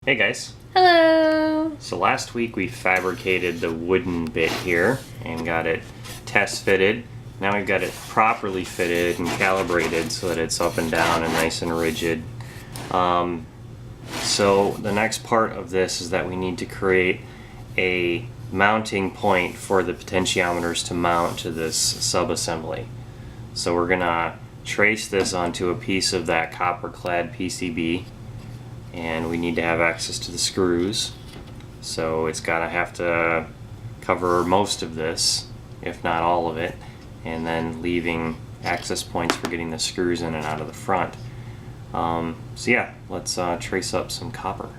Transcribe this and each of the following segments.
Hey guys. Hello! So last week we fabricated the wooden bit here and got it test fitted. Now we've got it properly fitted and calibrated so that it's up and down and nice and rigid. So the next part of this is that we need to create a mounting point for the potentiometers to mount to this sub-assembly. So we're gonna trace this onto a piece of that copper clad PCB, and we need to have access to the screws. So it's gotta have to cover most of this, if not all of it, and then leaving access points for getting the screws in and out of the front. So yeah, let's trace up some copper.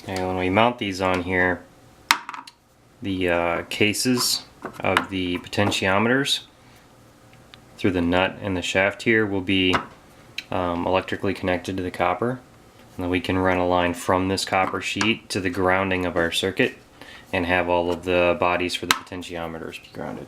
And when we mount these on here, the cases of the potentiometers through the nut and the shaft here will be electrically connected to the copper. And then we can run a line from this copper sheet to the grounding of our circuit and have all of the bodies for the potentiometers be grounded.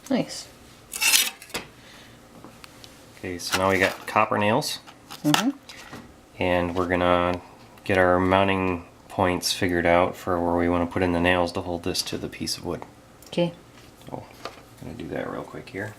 Nice. Okay, so now we got copper nails, and we're gonna get our mounting points figured out for where we want to put in the nails to hold this to the piece of wood. Okay. So I'm gonna do that real quick here.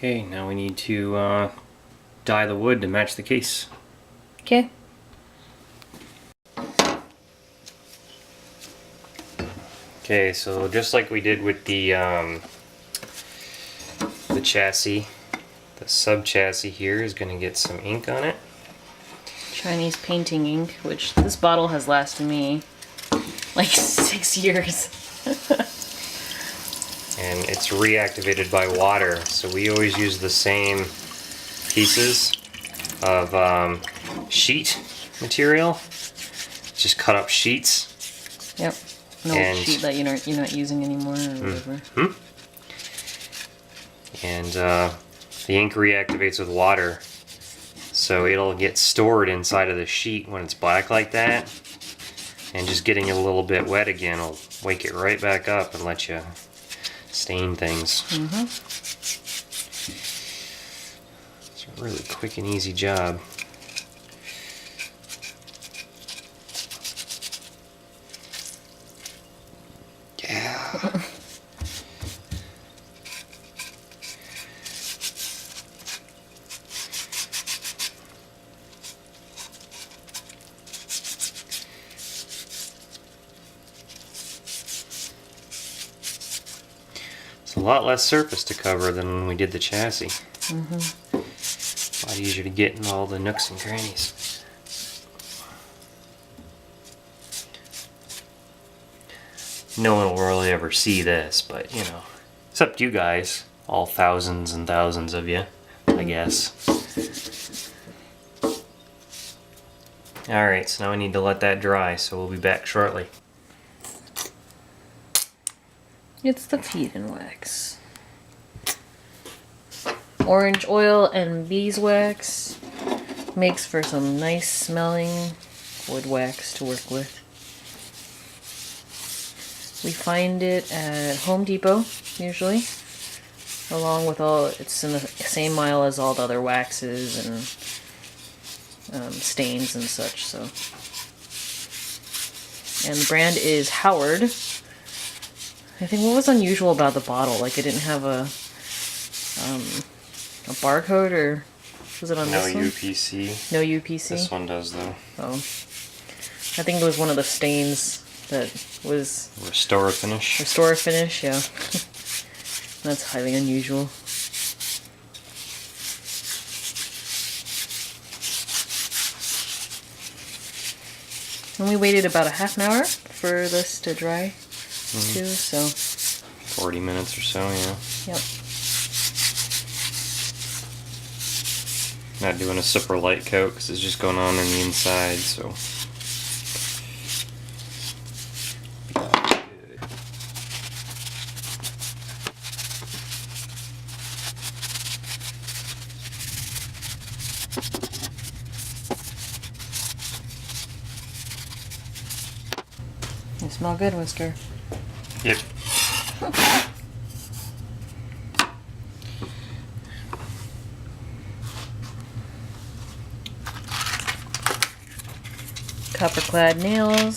Okay, now we need to dye the wood to match the case. Okay. Okay, so just like we did with the chassis, the sub chassis here is going to get some ink on it. Chinese painting ink, which this bottle has lasted me like 6 years. And it's reactivated by water, so we always use the same pieces of sheet material, just cut up sheets. Yep, an old sheet that you're not using anymore or whatever. And the ink reactivates with water, so it'll get stored inside of the sheet when it's black like that, and just getting it a little bit wet again will wake it right back up and let you stain things. It's a really quick and easy job. Yeah. It's a lot less surface to cover than when we did the chassis. A lot easier to get in all the nooks and crannies. No one will really ever see this, but you know, except you guys, all thousands and thousands of you, I guess. Alright, so now we need to let that dry, so we'll be back shortly. It's the feed and wax. Orange oil and beeswax makes for some nice smelling wood wax to work with. We find it at Home Depot, usually, along with it's in the same aisle as all the other waxes and stains and such. So, and the brand is Howard. I think what was unusual about the bottle, like it didn't have a barcode, or was it on this one? No UPC. No UPC? This one does though. Oh. I think it was one of the stains that was... Restore finish. Restore finish, yeah. That's highly unusual. And we waited about a half an hour for this to dry. Too, so 40 minutes or so, yeah. Yep. Not doing a super light coat because it's just going on the inside, so. You smell good, Whisker. Yep. Copper-clad nails.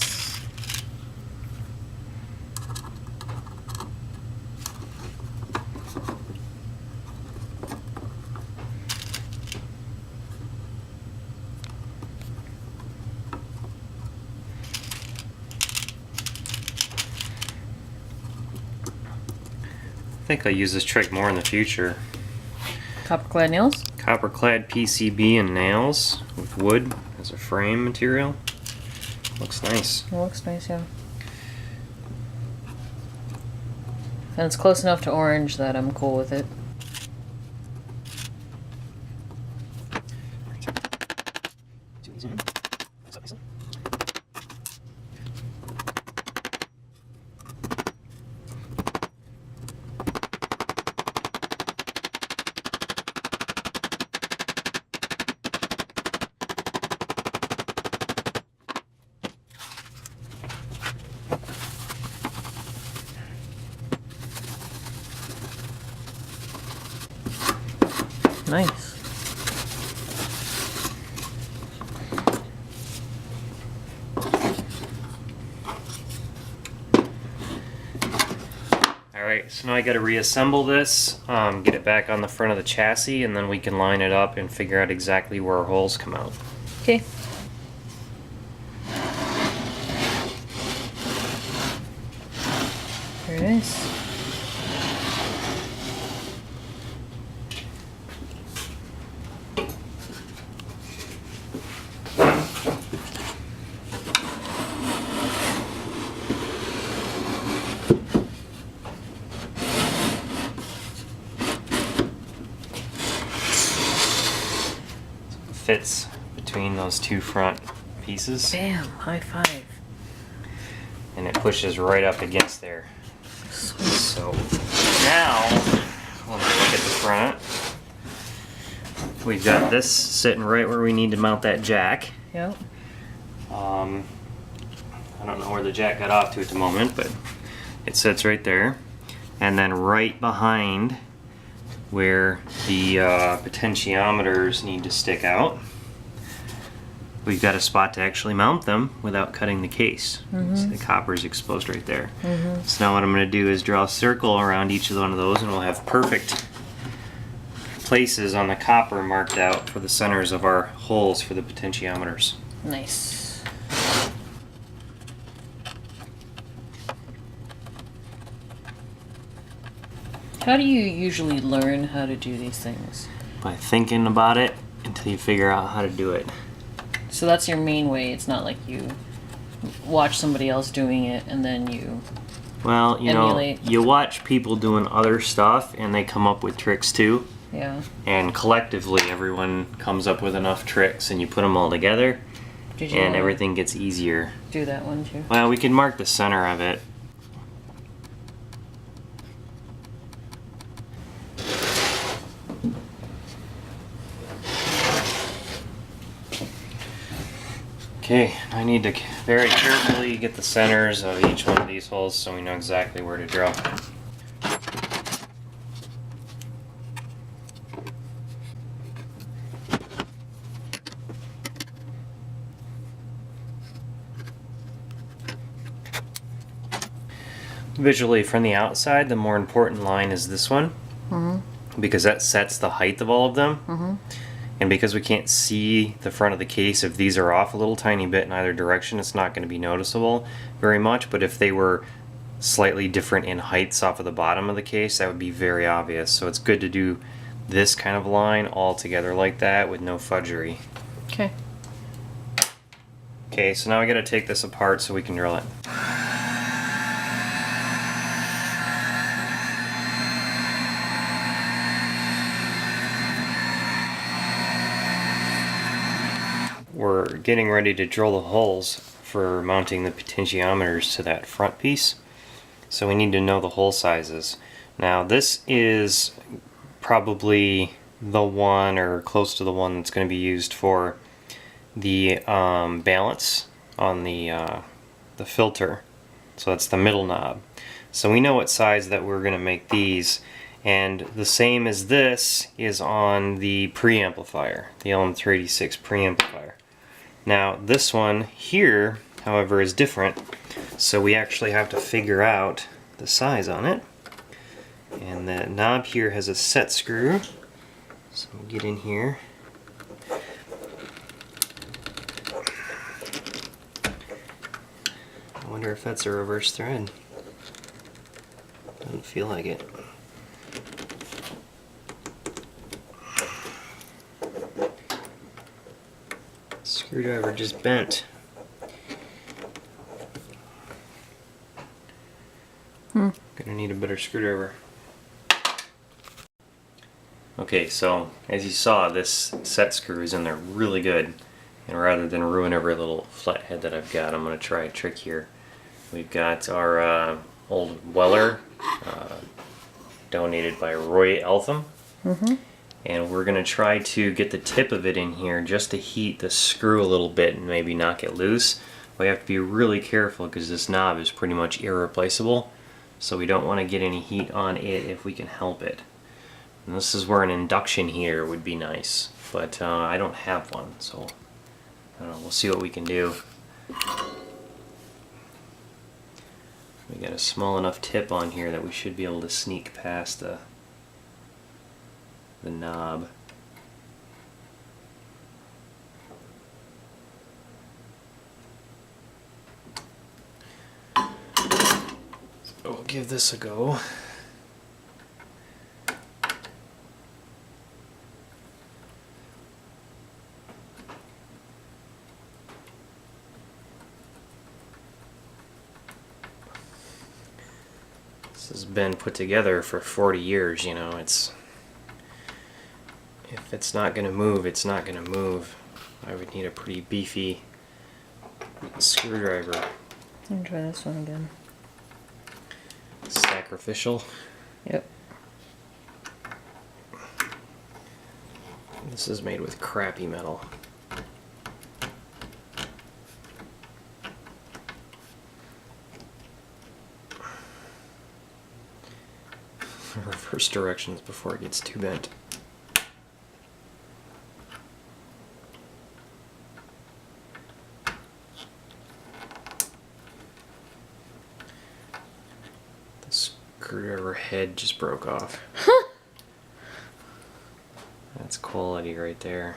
I think I'll use this trick more in the future. Copper-clad nails? Copper-clad PCB and nails with wood as a frame material. Looks nice. It looks nice, yeah. And it's close enough to orange that I'm cool with it. Nice. Alright, Alright, so now I gotta reassemble this, get it back on the front of the chassis, and then we can line it up and figure out exactly where our holes come out. Okay. Very nice. Fits between those two front pieces. Bam! High five. And it pushes right up against there. Sweet. So now, when we look at the front, we've got this sitting right where we need to mount that jack. Yep. I don't know where the jack got off to at the moment, but it sits right there. And then right behind where the potentiometers need to stick out, we've got a spot to actually mount them without cutting the case. So the copper is exposed right there. So now what I'm going to do is draw a circle around each of one of those, and we'll have perfect places on the copper marked out for the centers of our holes for the potentiometers. Nice. How do you usually learn how to do these things? By thinking about it until you figure out how to do it. So that's your main way. It's not like you watch somebody else doing it and then you Well, you emulate. know, you watch people doing other stuff and they come up with tricks too. Yeah. And collectively everyone comes up with enough tricks and you put them all together Did you and everything gets easier. do that one too? Well, we can mark the center of it. Okay, I need to very carefully get the centers of each one of these holes so we know exactly where to drill. Visually from the outside, the more important line is this one, because that sets the height of all of them. And because we can't see the front of the case, if these are off a little tiny bit in either direction, it's not going to be noticeable very much. But if they were slightly different in heights off of the bottom of the case, that would be very obvious. So it's good to do this kind of line all together like that with no fudgery. Okay. Okay, so now I got to take this apart so we can drill it. We're getting ready to drill the holes for mounting the potentiometers to that front piece. So we need to know the hole sizes. Now this is probably the one or close to the one that's going to be used for the balance on the filter. So that's the middle knob. So we know what size that we're going to make these. And the same as this is on the preamplifier, the LM386 preamplifier. Now this one here, however, is different, so we actually have to figure out the size on it. And the knob here has a set screw, so we'll get in here. I wonder if that's a reverse thread. Doesn't feel like it. Screwdriver just bent. Gonna need a better screwdriver. Okay, so as you saw, this set screw is in there really good. And rather than ruin every little flathead that I've got, I'm gonna try a trick here. We've got our old Weller, donated by Roy Eltham. And we're going to try to get the tip of it in here just to heat the screw a little bit and maybe knock it loose. We have to be really careful because this knob is pretty much irreplaceable, so we don't want to get any heat on it if we can help it. And this is where an induction heater would be nice, but I don't have one, so I don't know, we'll see what we can do. We got a small enough tip on here that we should be able to sneak past the knob. So we'll give this a go. This has been put together for 40 years, you know, it's... If it's not going to move, it's not going to move. I would need a pretty beefy screwdriver. Let me try this one again. Sacrificial. Yep. This is made with crappy metal. Reverse directions before it gets too bent. The screwdriver head just broke off. That's quality right there.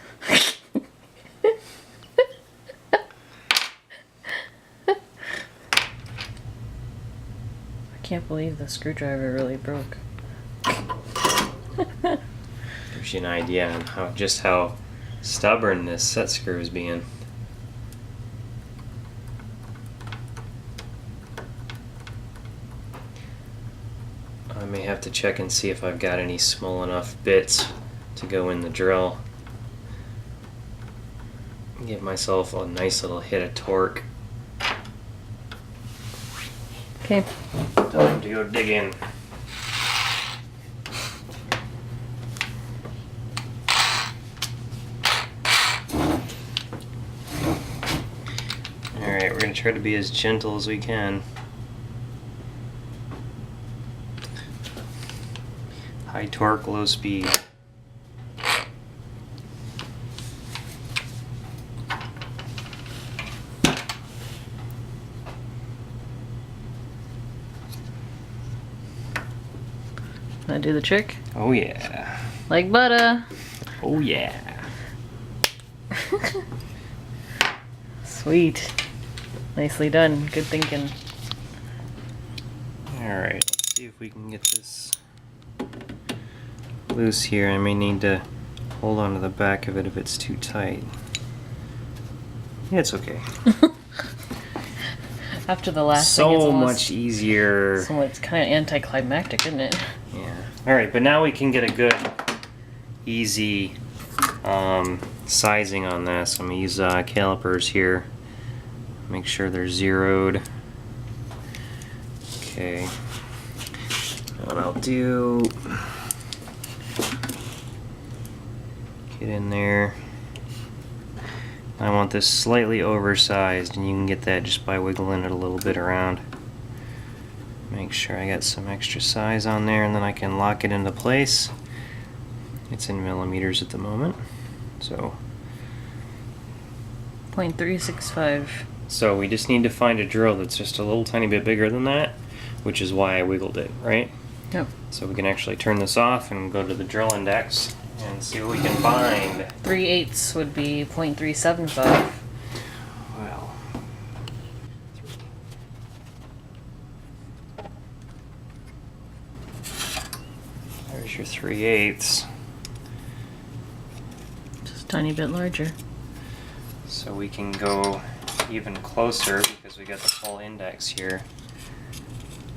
I can't believe the screwdriver really broke. Gives you an idea on how stubborn this set screw is being. I may have to check and see if I've got any small enough bits to go in the drill. Give myself a nice little hit of torque. Okay. Time to go dig in. Alright, we're going to try to be as gentle as we can. High torque, low speed. Wanna do the trick? Oh yeah. Like butter. Oh yeah. Sweet. Nicely done. Good thinking. Alright, let's see if we can get this loose here. I may need to hold on to the back of it if it's too tight. Yeah, it's okay. After the last thing, it's So almost, much easier. so it's kind of anticlimactic, isn't it? Yeah. Alright, but now we can get a good, easy sizing on this. I'm going to use calipers here. Make sure they're zeroed. Okay. What I'll do... Get in there. I want this slightly oversized, and you can get that just by wiggling it a little bit around. Make sure I got some extra size on there, and then I can lock it into place. It's in millimeters at the moment, so 0.365. so we just need to find a drill that's just a little tiny bit bigger than that, which is why I wiggled it, right? Yep. So we can actually turn this off and go to the drill index and see what we can find. 3/8 would be 0.375. Well, there's your 3/8. Just a tiny bit larger. So we can go even closer because we got the full index here.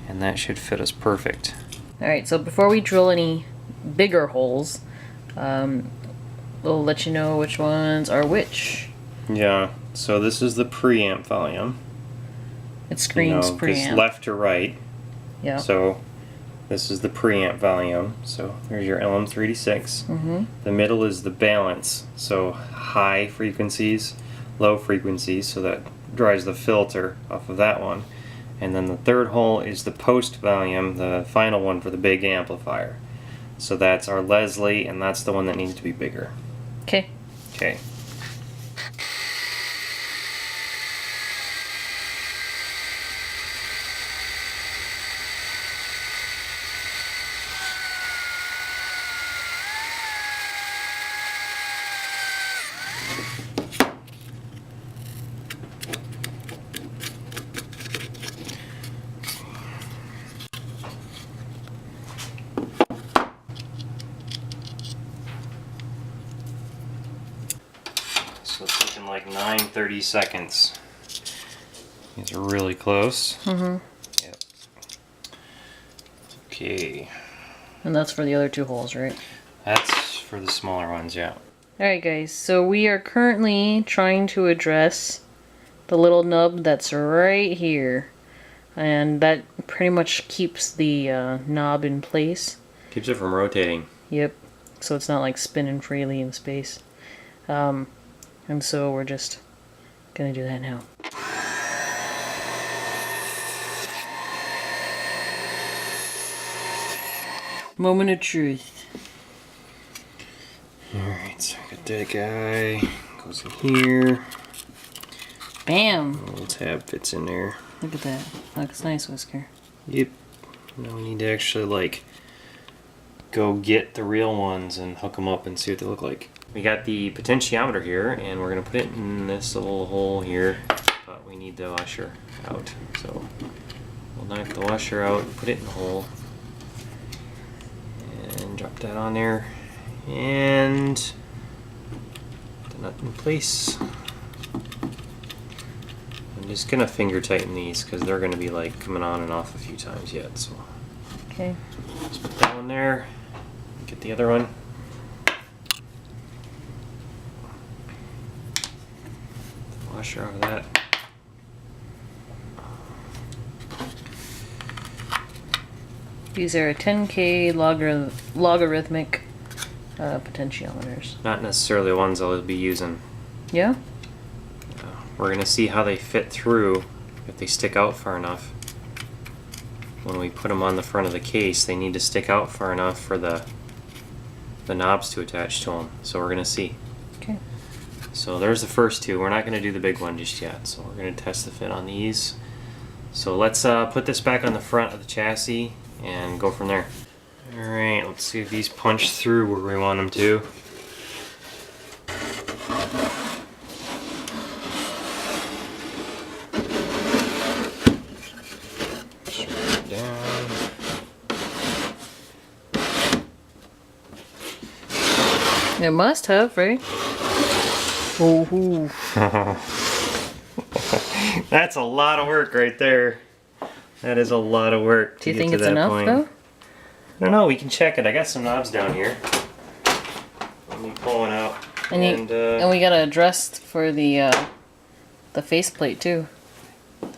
And that should fit us perfect. Alright, so before we drill any bigger holes, we'll let you know which ones are which. Yeah, so this is the preamp volume. It screams 'cause preamp. left to right. Yeah. So this is the preamp volume. So there's your LM386. Mm-hmm. The middle is the balance. So high frequencies, low frequencies. So that drives the filter off of that one. And then the third hole is the post volume, the final one for the big amplifier. So that's our Leslie, and that's the one that needs to be bigger. Okay. Okay. So it's looking like 9:30 seconds. These are really close. Mm-hmm. Yep. Okay. And that's for the other 2 holes, right? That's for the smaller ones, yeah. Alright guys, so we are currently trying to address the little nub that's right here. And that pretty much keeps the knob in place. Keeps it from rotating. Yep. So it's not like spinning freely in space. And so we're just gonna do that now. Moment of truth. Alright, so I got that guy. Goes in here. Bam! The little tab fits in there. Look at that. Looks nice, Whisker. Yep. Now we need to actually like go get the real ones and hook them up and see what they look like. We got the potentiometer here and we're gonna put it in this little hole here, but we need the washer out. So we'll knock the washer out, put it in the hole, and drop that on there, and put the nut in place. I'm just gonna finger tighten these because they're gonna be like coming on and off a few times yet. So Okay. just put that one there. Get the other one. Washer out of that. These are 10K logarithmic potentiometers. Not necessarily the ones I'll be using. Yeah? We're gonna see how they fit through, if they stick out far enough. When we put them on the front of the case, they need to stick out far enough for the knobs to attach to them. So we're gonna see. Okay. So there's the first 2. We're not gonna do the big one just yet. So we're gonna test the fit on these. So let's put this back on the front of the chassis and go from there. Alright, let's see if these punch through where we want them to. It must have, right? Oh. That's a lot of work right there. That is a lot of work. Do you think it's enough, though? I don't know. We can check it. I got some knobs down here. Let me pull one out. And we got a address for the faceplate too.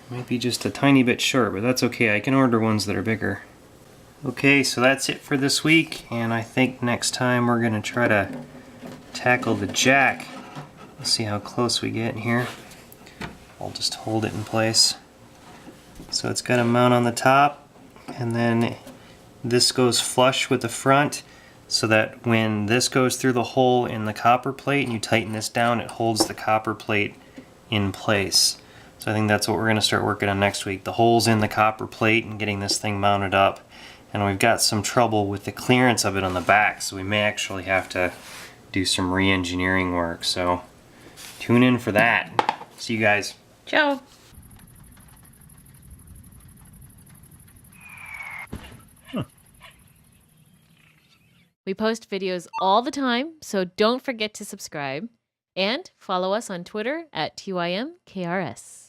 Might be just a tiny bit short, but that's okay. I can order ones that are bigger. Okay, so that's it for this week, and I think next time we're gonna try to tackle the jack. Let's see how close we get here. I'll just hold it in place. So it's got a mount on the top, and then this goes flush with the front, so that when this goes through the hole in the copper plate and you tighten this down, it holds the copper plate in place. So I think that's what we're going to start working on next week. The holes in the copper plate and getting this thing mounted up. And we've got some trouble with the clearance of it on the back, so we may actually have to do some re-engineering work. So tune in for that. See you guys. Ciao. We post videos all the time, so don't forget to subscribe and follow us on Twitter at TYMKRS.